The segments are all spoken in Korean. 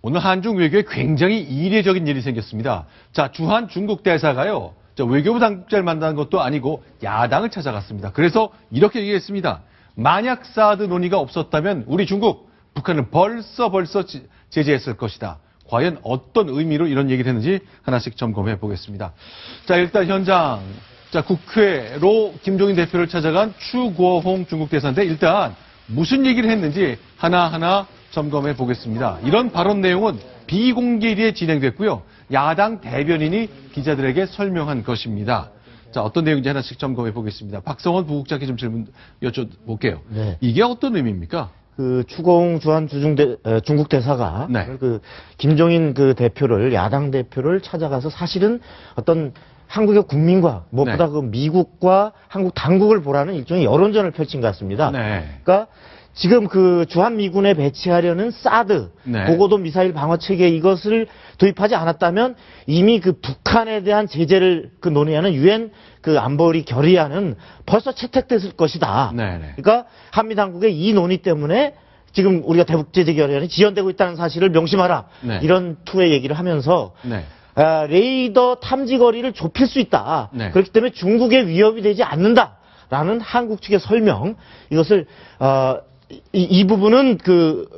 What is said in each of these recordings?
오늘 한중 외교에 굉장히 이례적인 일이 생겼습니다. 자, 주한 중국 대사가요, 외교부 당국자를 만나는 것도 아니고 야당을 찾아갔습니다. 그래서 이렇게 얘기했습니다. 만약 사드 논의가 없었다면 우리 중국, 북한은 벌써 제재했을 것이다. 과연 어떤 의미로 이런 얘기를 했는지 하나씩 점검해 보겠습니다. 자, 일단 현장. 자, 국회로 김종인 대표를 찾아간 추구홍 중국 대사인데 일단 무슨 얘기를 했는지 하나하나 점검해 보겠습니다. 이런 발언 내용은 비공개리에 진행됐고요. 야당 대변인이 기자들에게 설명한 것입니다. 자, 어떤 내용인지 하나씩 점검해 보겠습니다. 박성원 부국장께 좀 질문 여쭤볼게요. 네. 이게 어떤 의미입니까? 그 추공 주한 중국 대사가 네. 그 김종인 그 대표를 야당 대표를 찾아가서 사실은 어떤 한국의 국민과 무엇보다 네. 그 미국과 한국 당국을 보라는 일종의 여론전을 펼친 것 같습니다. 네. 그러니까 지금 그 주한 미군에 배치하려는 사드 네. 고고도 미사일 방어 체계 이것을 도입하지 않았다면 이미 그 북한에 대한 제재를 그 논의하는 유엔 그 안보리 결의안은 벌써 채택됐을 것이다. 네. 그러니까 한미 당국의 이 논의 때문에 지금 우리가 대북 제재 결의안이 지연되고 있다는 사실을 명심하라. 네. 이런 투의 얘기를 하면서 네. 레이더 탐지 거리를 좁힐 수 있다. 네. 그렇기 때문에 중국의 위협이 되지 않는다라는 한국 측의 설명. 이것을 이 부분은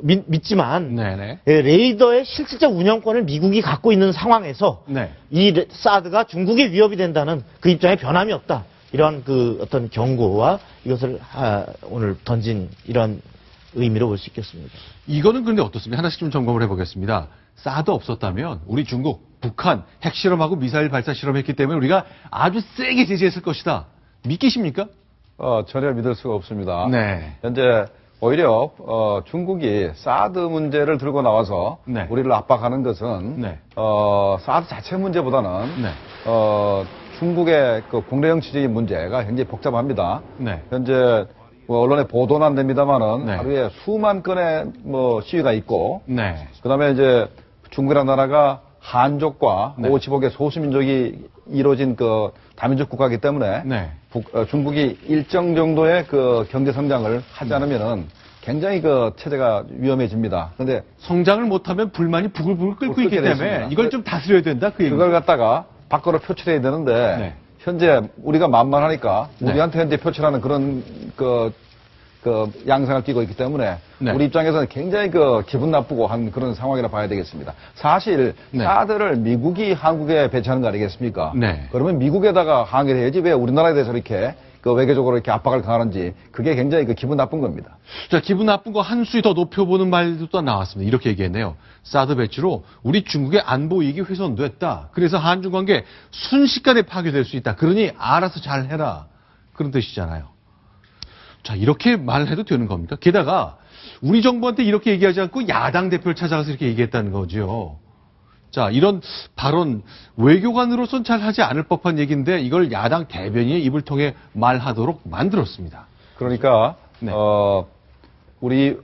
믿지만 네네. 레이더의 실질적 운영권을 미국이 갖고 있는 상황에서 네. 이 사드가 중국의 위협이 된다는 그 입장에 변함이 없다. 이런 그 어떤 경고와 이것을 오늘 던진 이런 의미로 볼 수 있겠습니다. 이거는 그런데 어떻습니까? 하나씩 좀 점검을 해보겠습니다. 사드 없었다면 우리 중국, 북한 핵실험하고 미사일 발사 실험했기 때문에 우리가 아주 세게 제재했을 것이다. 믿기십니까? 전혀 믿을 수가 없습니다. 네. 현재 오히려 중국이 사드 문제를 들고 나와서 네. 우리를 압박하는 것은 네. 사드 자체 문제보다는 네. 중국의 그 국내 정치적인 문제가 굉장히 복잡합니다. 네. 현재 언론에 보도는 안 됩니다만은 네. 하루에 수만 건의 시위가 있고 네. 그다음에 이제 중국이라는 나라가 한족과 네. 55개 소수민족이 이루어진 그 다민족 국가이기 때문에 네. 중국이 일정 정도의 그 경제 성장을 하지 않으면은 굉장히 그 체제가 위험해집니다. 그런데 성장을 못하면 불만이 부글부글 끓고 있기 때문에 되겠습니다. 이걸 좀 다스려야 된다. 그 얘기. 그걸 갖다가 밖으로 표출해야 되는데 네. 현재 우리가 만만하니까 네. 우리한테 현재 표출하는 그런 그 양상을 띠고 있기 때문에 네. 우리 입장에서는 굉장히 기분 나쁘고 한 그런 상황이라 봐야 되겠습니다. 사실 네. 사드를 미국이 한국에 배치하는 거 아니겠습니까? 네. 그러면 미국에다가 항의를 해야지 왜 우리나라에 대해서 이렇게 외교적으로 이렇게 압박을 가하는지 그게 굉장히 기분 나쁜 겁니다. 자, 기분 나쁜 거 한 수위 더 높여보는 말도 또 나왔습니다. 이렇게 얘기했네요. 사드 배치로 우리 중국의 안보 이익이 훼손됐다. 그래서 한중 관계 순식간에 파괴될 수 있다. 그러니 알아서 잘 해라. 그런 뜻이잖아요. 자, 이렇게 말해도 되는 겁니까? 게다가 우리 정부한테 이렇게 얘기하지 않고 야당 대표를 찾아가서 이렇게 얘기했다는 거죠. 자, 이런 발언 외교관으로선 잘 하지 않을 법한 얘기인데 이걸 야당 대변인의 입을 통해 말하도록 만들었습니다. 그러니까 네. 우리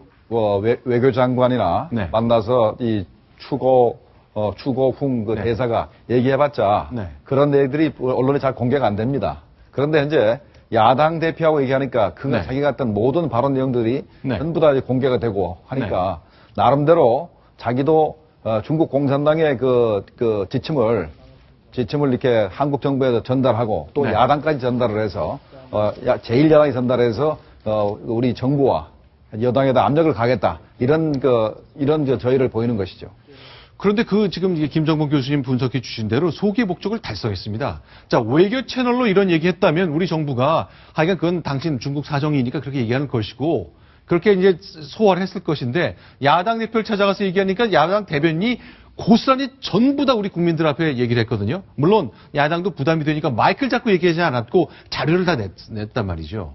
외교장관이나 네. 만나서 이 추고훈 그 네. 대사가 얘기해봤자 네. 그런 얘기들이 언론에 잘 공개가 안 됩니다. 그런데 현재 야당 대표하고 얘기하니까 네. 자기가 했던 모든 발언 내용들이 네. 전부 다 이제 공개가 되고 하니까 나름대로 자기도 중국 공산당의 그 지침을 이렇게 한국 정부에 전달하고 또 네. 야당까지 전달을 해서 제1야당이 전달해서 우리 정부와 여당에다 압력을 가겠다 이런 저희를 보이는 것이죠. 그런데 지금 김정범 교수님 분석해 주신 대로 소기의 목적을 달성했습니다. 자, 외교 채널로 이런 얘기했다면 우리 정부가 하여간 그건 당신 중국 사정이니까 그렇게 얘기하는 것이고 그렇게 이제 소화를 했을 것인데 야당 대표를 찾아가서 얘기하니까 야당 대변인이 고스란히 전부 다 우리 국민들 앞에 얘기를 했거든요. 물론 야당도 부담이 되니까 마이크를 잡고 얘기하지 않았고 자료를 다 냈단 말이죠.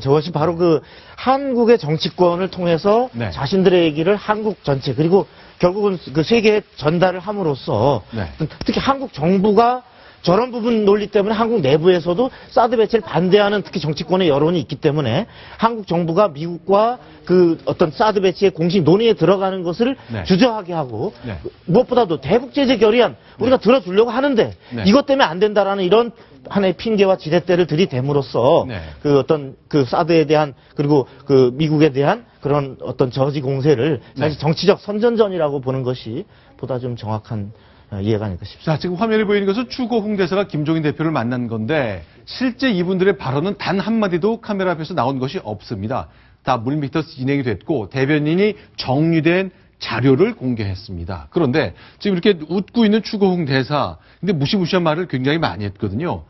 저것이 바로 그 한국의 정치권을 통해서 네. 자신들의 얘기를 한국 전체 그리고 결국은 그 세계에 전달을 함으로써 네. 특히 한국 정부가 저런 부분 논리 때문에 한국 내부에서도 사드 배치를 반대하는 특히 정치권의 여론이 있기 때문에 한국 정부가 미국과 그 어떤 사드 배치의 공식 논의에 들어가는 것을 네. 주저하게 하고 네. 무엇보다도 대북 제재 결의안 우리가 들어주려고 하는데 네. 이것 때문에 안 된다라는 이런 하나의 핑계와 지렛대를 들이댐으로써 네. 그 어떤 그 사드에 대한 그리고 그 미국에 대한 그런 어떤 저지 공세를 사실 네. 정치적 선전전이라고 보는 것이 보다 좀 정확한 이해가 아닐까 싶습니다. 자, 지금 화면에 보이는 것은 추고홍 대사가 김종인 대표를 만난 건데 실제 이분들의 발언은 단 한마디도 카메라 앞에서 나온 것이 없습니다. 다 물밑에서 진행이 됐고 대변인이 정리된 자료를 공개했습니다. 그런데 지금 이렇게 웃고 있는 추고홍 대사, 근데 무시무시한 말을 굉장히 많이 했거든요.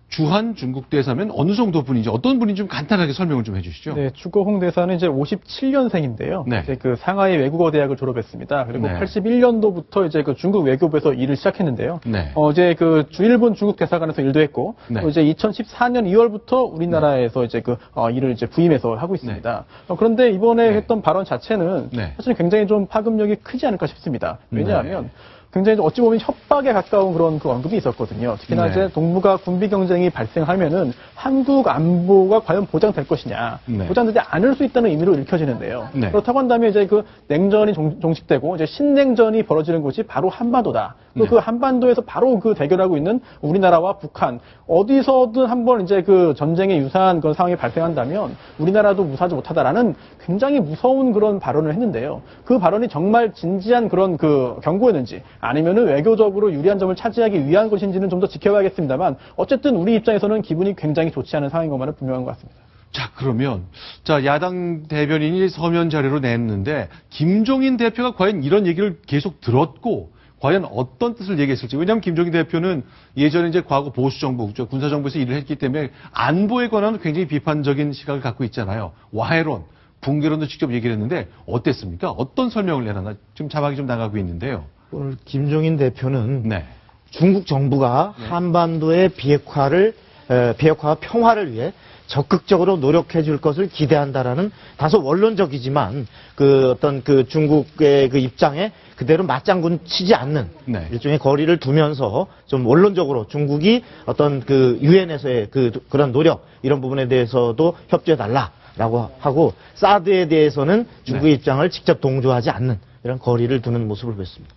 주한 중국 대사면 어느 정도 분인지 어떤 분인지 좀 간단하게 설명을 좀 해주시죠. 네, 추고홍 대사는 이제 57년생인데요. 네. 이제 그 상하이 외국어 대학을 졸업했습니다. 그리고 네. 81년도부터 이제 그 중국 외교부에서 일을 시작했는데요. 네. 이제 그 주일본 중국 대사관에서 일도 했고, 네. 또 이제 2014년 2월부터 우리나라에서 이제 그 일을 이제 부임해서 하고 있습니다. 그런데 이번에 네. 했던 발언 자체는 네. 사실 굉장히 좀 파급력이 크지 않을까 싶습니다. 왜냐하면 굉장히 좀 어찌 보면 협박에 가까운 그런 그 언급이 있었거든요. 특히나 네. 이제 동북아 군비 경쟁이 발생하면은 한국 안보가 과연 보장될 것이냐, 네. 보장되지 않을 수 있다는 의미로 읽혀지는데요. 네. 그렇다고 한다면 이제 그 냉전이 종식되고 이제 신냉전이 벌어지는 곳이 바로 한반도다. 또 네. 그 한반도에서 바로 그 대결하고 있는 우리나라와 북한 어디서든 한번 이제 그 전쟁에 유사한 그런 상황이 발생한다면 우리나라도 무사하지 못하다라는 굉장히 무서운 그런 발언을 했는데요. 그 발언이 정말 진지한 그런 그 경고였는지 아니면은 외교적으로 유리한 점을 차지하기 위한 것인지는 좀 더 지켜봐야겠습니다만 어쨌든 우리 입장에서는 기분이 굉장히 좋지 않은 상황인 것만은 분명한 것 같습니다. 자, 그러면, 자, 야당 대변인이 서면 자료로 냈는데, 김종인 대표가 과연 이런 얘기를 계속 들었고, 과연 어떤 뜻을 얘기했을지. 왜냐하면 김종인 대표는 예전에 이제 과거 보수정부, 군사정부에서 일을 했기 때문에 안보에 관한 굉장히 비판적인 시각을 갖고 있잖아요. 와해론, 붕괴론도 직접 얘기를 했는데, 어땠습니까? 어떤 설명을 내놨나? 지금 자막이 좀 나가고 있는데요. 오늘 김종인 대표는 네. 중국 정부가 한반도의 비핵화와 평화를 위해 적극적으로 노력해 줄 것을 기대한다라는 다소 원론적이지만 그 어떤 그 중국의 그 입장에 그대로 맞장구 치지 않는 네. 일종의 거리를 두면서 좀 원론적으로 중국이 어떤 그 유엔에서의 그런 노력 이런 부분에 대해서도 협조해 달라라고 하고 사드에 대해서는 중국의 입장을 직접 동조하지 않는 이런 거리를 두는 모습을 보였습니다.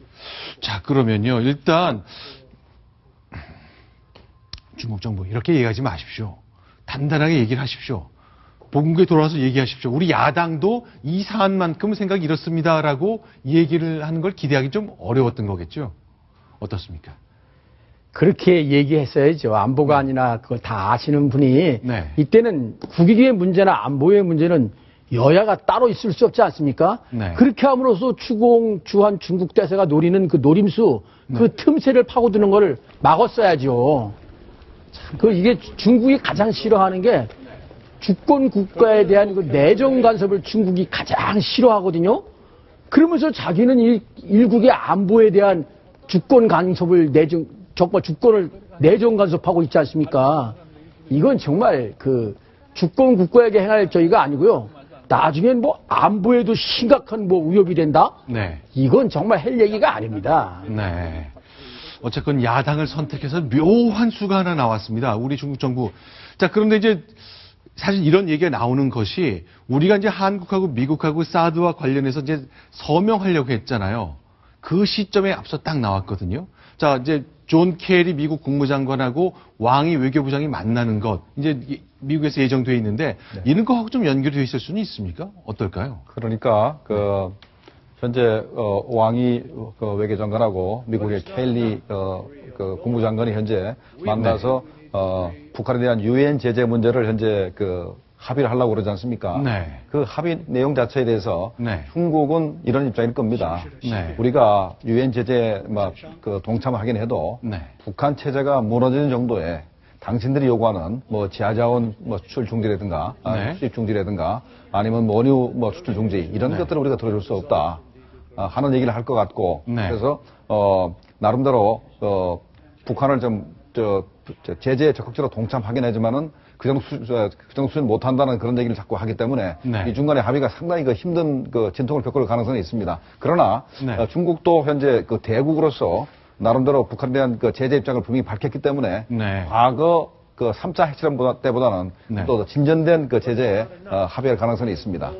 자, 그러면요. 일단, 중국 정부, 이렇게 얘기하지 마십시오. 단단하게 얘기를 하십시오. 본국에 돌아와서 얘기하십시오. 우리 야당도 이 사안만큼 생각이 이렇습니다라고 얘기를 하는 걸 기대하기 좀 어려웠던 거겠죠. 어떻습니까? 그렇게 얘기했어야죠. 안보관이나 그걸 다 아시는 분이 네. 이때는 국익의 문제나 안보의 문제는 여야가 따로 있을 수 없지 않습니까? 네. 그렇게 함으로써 추공 주한 중국 대사가 노리는 그 노림수, 그 틈새를 파고드는 거를 막았어야죠. 이게 중국이 가장 싫어하는 게 주권 국가에 대한 그 내정 간섭을 중국이 가장 싫어하거든요. 그러면서 자기는 일국의 안보에 대한 주권 간섭을 정말 주권을 내정 간섭하고 있지 않습니까? 이건 정말 그 주권 국가에게 행할 저희가 아니고요. 나중엔 뭐 안보에도 심각한 뭐 위협이 된다? 네. 이건 정말 할 얘기가 아닙니다. 네. 어쨌건 야당을 선택해서 묘한 수가 하나 나왔습니다. 우리 중국 정부. 자, 그런데 이제 사실 이런 얘기가 나오는 것이 우리가 이제 한국하고 미국하고 사드와 관련해서 이제 서명하려고 했잖아요. 그 시점에 앞서 딱 나왔거든요. 자, 이제 존 케리 미국 국무장관하고 왕이 외교부장이 만나는 것. 이제 미국에서 예정되어 있는데 이런 거하고 좀 연결되어 있을 수는 있습니까? 어떨까요? 그러니까 현재 왕이 외교장관하고 미국의 켈리 그 국무장관이 현재 만나서 북한에 대한 유엔 제재 문제를 현재 합의를 하려고 그러지 않습니까? 네. 그 합의 내용 자체에 대해서 네. 중국은 이런 입장일 겁니다. 네. 우리가 유엔 제재 동참을 하긴 해도 네. 북한 체제가 무너지는 정도에 당신들이 요구하는 지하자원 수출 중지라든가 네. 수입 중지라든가 아니면 원유 수출 중지 이런 것들을 우리가 들어줄 수 없다 하는 얘기를 할 것 같고 네. 그래서 나름대로 북한을 제재에 적극적으로 동참하긴 하지만은 그 정도 수준 못한다는 그런 얘기를 자꾸 하기 때문에 네. 이 중간에 합의가 상당히 힘든 진통을 겪을 가능성이 있습니다. 그러나 네. 중국도 현재 대국으로서 나름대로 북한에 대한 제재 입장을 분명히 밝혔기 때문에 네. 과거 3차 핵실험 때보다는 네. 또 진전된 제재에 합의할 가능성이 있습니다.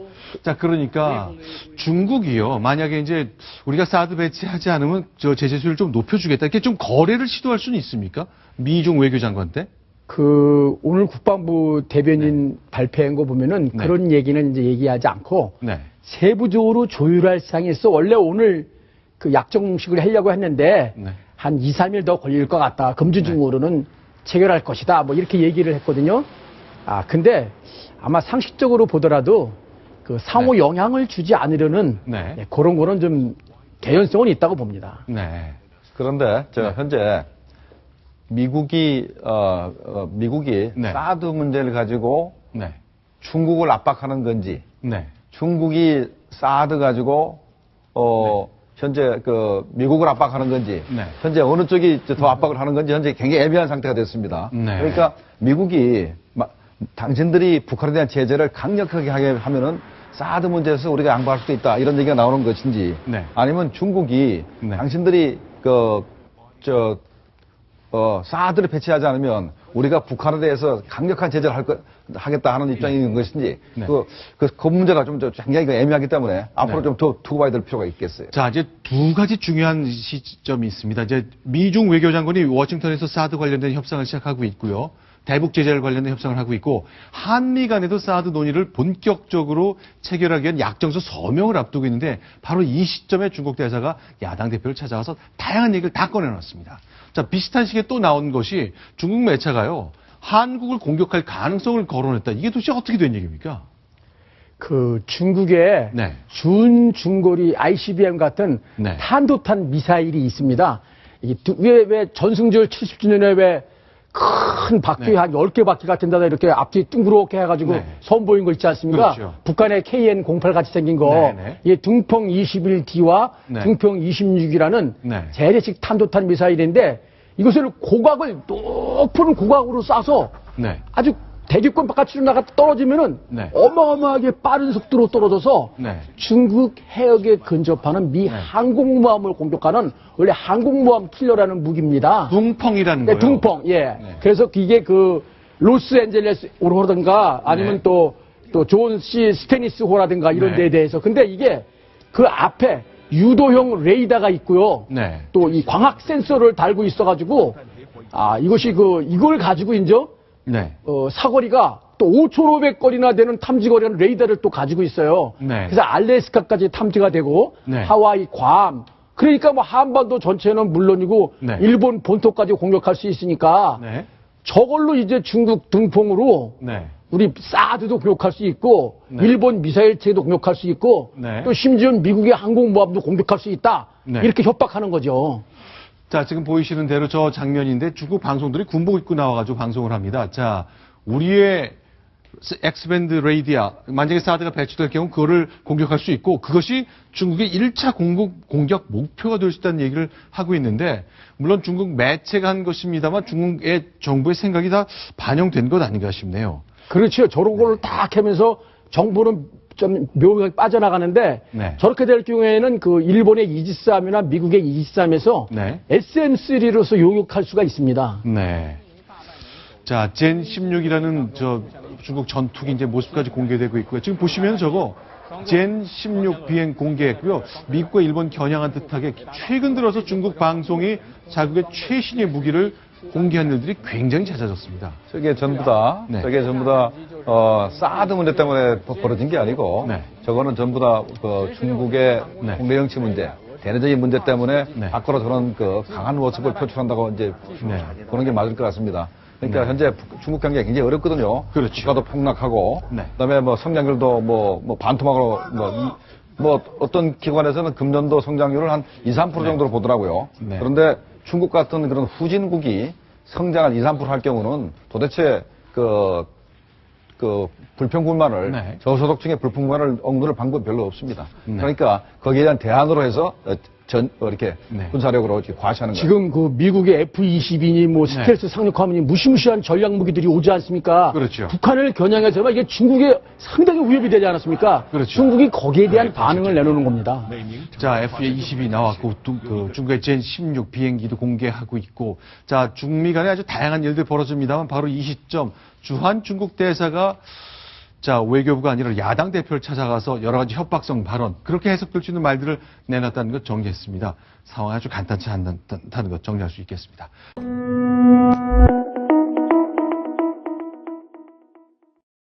자, 그러니까 중국이요. 만약에 이제 우리가 사드 배치하지 않으면 저 제재 수율을 좀 높여주겠다. 이렇게 좀 거래를 시도할 수는 있습니까? 미중 외교장관 때? 오늘 국방부 대변인 발표한 거 보면은 네. 그런 얘기는 이제 얘기하지 않고 네. 세부적으로 조율할 사항이 있어. 원래 오늘 그 약정식을 하려고 했는데 네. 한 2, 3일 더 걸릴 것 같다. 금주중으로는 체결할 것이다. 뭐 이렇게 얘기를 했거든요. 근데 아마 상식적으로 보더라도 그 상호 영향을 주지 않으려는 네. 그런 거는 좀 개연성은 있다고 봅니다. 네. 그런데 현재 미국이 네. 사드 문제를 가지고 네. 중국을 압박하는 건지, 네. 중국이 사드 가지고 현재 그 미국을 압박하는 건지, 네. 현재 어느 쪽이 더 압박을 하는 건지 현재 굉장히 애매한 상태가 됐습니다. 네. 그러니까 미국이 당신들이 북한에 대한 제재를 강력하게 하게 하면은 사드 문제에서 우리가 양보할 수도 있다 이런 얘기가 나오는 것인지, 네. 아니면 중국이 네. 당신들이 사드를 배치하지 않으면 우리가 북한에 대해서 강력한 제재를 하겠다 하는 입장인 것인지, 네. 그 문제가 좀 굉장히 애매하기 때문에 앞으로 네. 좀 더 두고 봐야 될 필요가 있겠어요. 자, 이제 두 가지 중요한 시점이 있습니다. 이제 미중 외교장관이 워싱턴에서 사드 관련된 협상을 시작하고 있고요. 대북 제재를 관련된 협상을 하고 있고, 한미 간에도 사드 논의를 본격적으로 체결하기 위한 약정서 서명을 앞두고 있는데, 바로 이 시점에 중국 대사가 야당 대표를 찾아가서 다양한 얘기를 다 꺼내놨습니다. 자, 비슷한 시기에 또 나온 것이 중국 매체가요, 한국을 공격할 가능성을 거론했다. 이게 도대체 어떻게 된 얘기입니까? 중국의 네. 준중거리 ICBM 같은 네. 탄도탄 미사일이 있습니다. 왜 전승절 70주년에 왜 큰 바퀴 네. 한 10개 바퀴 같은 데다 이렇게 앞뒤 둥그렇게 해가지고 네. 선보인 거 있지 않습니까? 그렇죠. 북한의 KN-08 같이 생긴 거. 네, 네. 이게 둥펑 21D와 네. 둥펑 26이라는 네. 재래식 탄도탄 미사일인데, 이것을 높은 고각으로 쏴서 네. 아주 대기권 바깥으로 나가 떨어지면은 네. 어마어마하게 빠른 속도로 떨어져서 네. 중국 해역에 근접하는 미 항공모함을 공격하는 원래 항공모함 킬러라는 무기입니다. 둥펑이라는 네, 거예요. 둥펑. 예. 그래서 이게 로스앤젤레스호라든가 아니면 네. 또 존 C 스테니스호라든가 이런 네. 데에 대해서. 근데 이게 그 앞에 유도형 레이더가 있고요. 네. 또 이 광학 센서를 달고 있어가지고 이걸 가지고 이제 네. 사거리가 또 5,500거리나 되는 탐지거리라는 레이더를 또 가지고 있어요. 네. 그래서 알래스카까지 탐지가 되고, 네. 하와이, 괌. 그러니까 한반도 전체는 물론이고, 네. 일본 본토까지 공격할 수 있으니까, 네. 저걸로 이제 중국 등풍으로 네. 우리 사드도 공격할 수 있고, 네. 일본 미사일체도 공격할 수 있고, 네. 또 심지어 미국의 항공모함도 공격할 수 있다. 네. 이렇게 협박하는 거죠. 자, 지금 보이시는 대로 저 장면인데 중국 방송들이 군복 입고 나와가지고 방송을 합니다. 자, 우리의 X밴드 레이디아, 만약에 사드가 배치될 경우 그거를 공격할 수 있고, 그것이 중국의 1차 공격 목표가 될 수 있다는 얘기를 하고 있는데, 물론 중국 매체가 한 것입니다만 중국의 정부의 생각이 다 반영된 것 아닌가 싶네요. 그렇죠. 저런 거를 딱 하면서 정부는 좀 묘하게 빠져나가는데, 네. 저렇게 될 경우에는 일본의 이지스함이나 미국의 이지스함에서 네. SM3로서 요격할 수가 있습니다. 네. 자, 젠 16이라는 중국 전투기 이제 모습까지 공개되고 있고요. 지금 보시면 저거 젠 16 비행 공개했고요. 미국과 일본 겨냥한 듯하게 최근 들어서 중국 방송이 자국의 최신의 무기를 공개한 일들이 굉장히 잦아졌습니다. 저게 전부 다 사드 문제 때문에 벌어진 게 아니고, 네. 저거는 전부 다 중국의 네. 국내 정치 문제, 대내적인 문제 때문에 네. 밖으로 저런 강한 모습을 표출한다고 이제 네. 보는 게 맞을 것 같습니다. 그러니까 현재 중국 경제가 굉장히 어렵거든요. 그렇죠. 주가도 폭락하고, 네. 그다음에 성장률도 반토막으로 어떤 기관에서는 금년도 성장률을 한 2-3% 정도로 보더라고요. 네. 그런데 중국 같은 그런 후진국이 성장을 2-3% 할 경우는 도대체 불평불만을, 네. 저소득층의 불평불만을 억누를 방법이 별로 없습니다. 네. 그러니까 거기에 대한 대안으로 해서 이렇게 네. 군사력으로 이렇게 과시하는 거예요. 지금 미국의 F-22니 스텔스 상륙함이니 무시무시한 전략 무기들이 오지 않습니까? 그렇죠. 북한을 겨냥해서만 이게 중국에 상당히 위협이 되지 않았습니까? 그렇죠. 중국이 거기에 대한 반응을 내놓는 겁니다. 자, F-22 나왔고, 중국의 젠 16 비행기도 공개하고 있고, 자, 중미 간에 아주 다양한 일들이 벌어집니다만 바로 이 시점, 주한 중국 대사가 자, 외교부가 아니라 야당 대표를 찾아가서 여러 가지 협박성 발언, 그렇게 해석될 수 있는 말들을 내놨다는 것 정리했습니다. 상황이 아주 간단치 않다는 것 정리할 수 있겠습니다.